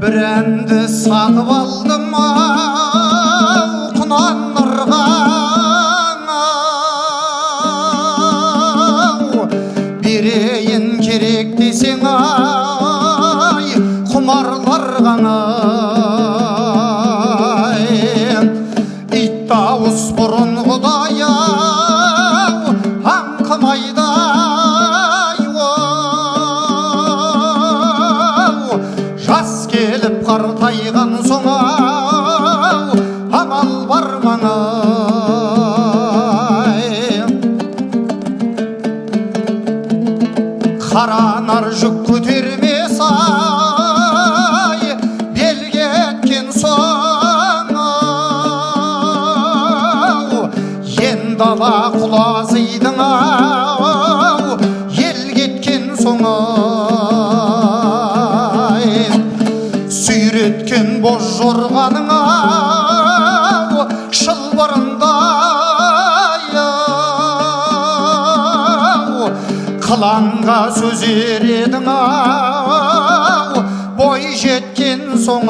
бренді сатып алдым ау құнан нұрған ау берейін керек десең ай құмарлар ғана ит дауыс бұрын құдай ау аңқымайды жас келіп қартайған соң ау амал бар маңай қара нар жүк көтермес ай белге еткен соң ау енді ала құлазыйдың ау ел кеткен соң сүйреткен боз жорғаның ау шылбырындай ау қылаңға сөз ередің ау бой жеткен соң